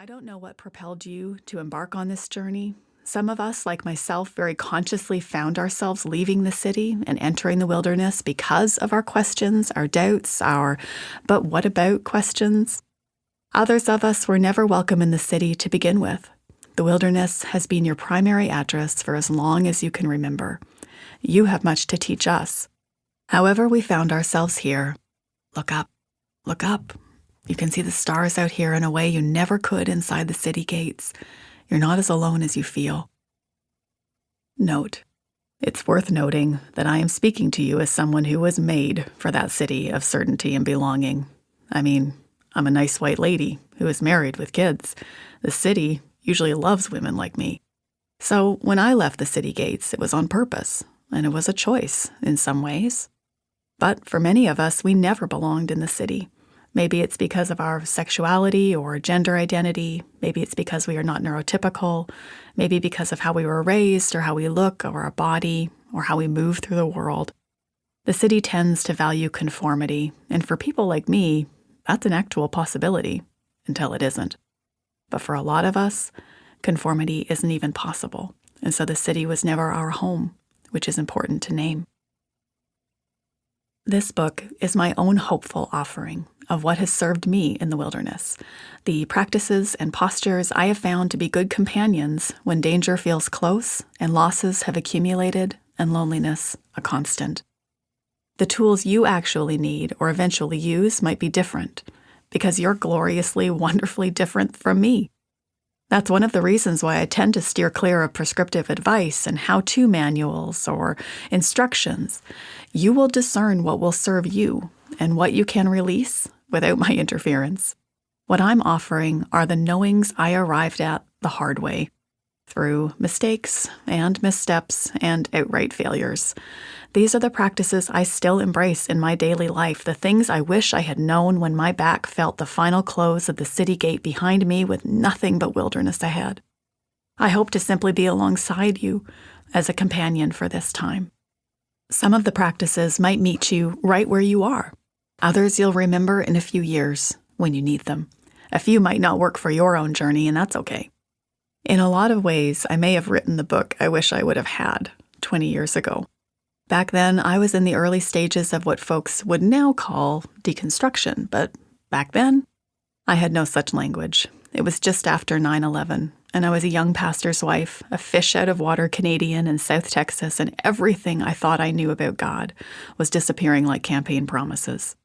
I don't know what propelled you to embark on this journey. Some of us, like myself, very consciously found ourselves leaving the city and entering the wilderness because of our questions, our doubts, our "but what about" questions. Others of us were never welcome in the city to begin with. The wilderness has been your primary address for as long as you can remember. You have much to teach us. However we found ourselves here, look up, look up. You can see the stars out here in a way you never could inside the city gates. You're not as alone as you feel. Note, it's worth noting that I am speaking to you as someone who was made for that city of certainty and belonging. I mean, I'm a nice white lady who is married with kids. The city usually loves women like me. So when I left the city gates, it was on purpose, and it was a choice in some ways. But for many of us, we never belonged in the city. Maybe it's because of our sexuality or gender identity. Maybe it's because we are not neurotypical. Maybe because of how we were raised or how we look or our body or how we move through the world. The city tends to value conformity, and for people like me, that's an actual possibility until it isn't. But for a lot of us, conformity isn't even possible, and so the city was never our home, which is important to name. This book is my own hopeful offering of what has served me in the wilderness, the practices and postures I have found to be good companions when danger feels close and losses have accumulated and loneliness a constant. The tools you actually need or eventually use might be different, because you're gloriously, wonderfully different from me. That's one of the reasons why I tend to steer clear of prescriptive advice and how-to manuals or instructions. You will discern what will serve you and what you can release without my interference. What I'm offering are the knowings I arrived at the hard way, through mistakes and missteps and outright failures. These are the practices I still embrace in my daily life, the things I wish I had known when my back felt the final close of the city gate behind me with nothing but wilderness ahead. I hope to simply be alongside you as a companion for this time. Some of the practices might meet you right where you are. Others you'll remember in a few years when you need them. A few might not work for your own journey, and that's okay. In a lot of ways, I may have written the book I wish I would have had 20 years ago. Back then, I was in the early stages of what folks would now call deconstruction, but back then, I had no such language. It was just after 9/11, and I was a young pastor's wife, a fish-out-of-water Canadian in South Texas, and everything I thought I knew about God was disappearing like campaign promises.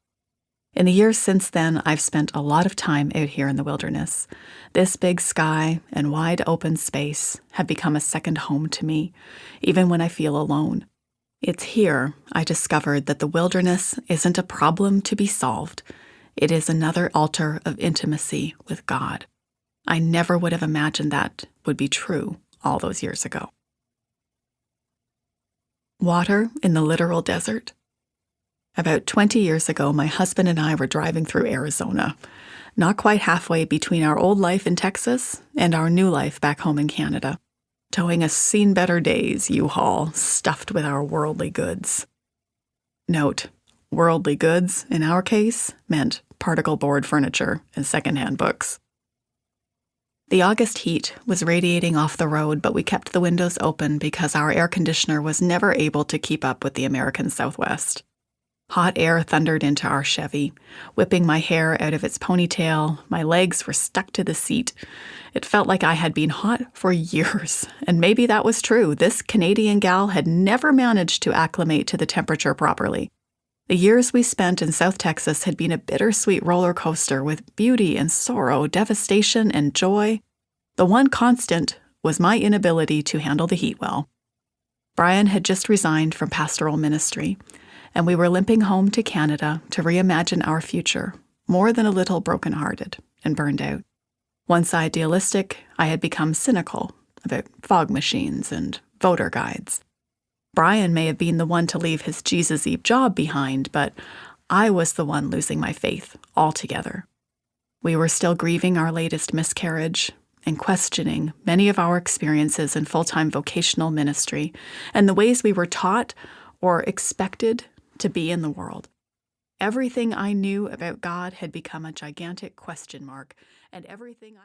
In the years since then, I've spent a lot of time out here in the wilderness. This big sky and wide open space have become a second home to me, even when I feel alone. It's here I discovered that the wilderness isn't a problem to be solved. It is another altar of intimacy with God. I never would have imagined that would be true all those years ago. Water in the literal desert. About 20 years ago, my husband and I were driving through Arizona, not quite halfway between our old life in Texas and our new life back home in Canada, towing a seen better days U-Haul stuffed with our worldly goods. Note, worldly goods, in our case, meant particle board furniture and secondhand books. The August heat was radiating off the road, but we kept the windows open because our air conditioner was never able to keep up with the American Southwest. Hot air thundered into our Chevy, whipping my hair out of its ponytail. My legs were stuck to the seat. It felt like I had been hot for years, and maybe that was true. This Canadian gal had never managed to acclimate to the temperature properly. The years we spent in South Texas had been a bittersweet roller coaster with beauty and sorrow, devastation and joy. The one constant was my inability to handle the heat well. Brian had just resigned from pastoral ministry, and we were limping home to Canada to reimagine our future, more than a little broken-hearted and burned out. Once idealistic, I had become cynical about fog machines and voter guides. Brian may have been the one to leave his Jesus-y job behind, but I was the one losing my faith altogether. We were still grieving our latest miscarriage and questioning many of our experiences in full-time vocational ministry and the ways we were taught or expected to be in the world. Everything I knew about God had become a gigantic question mark, and everything I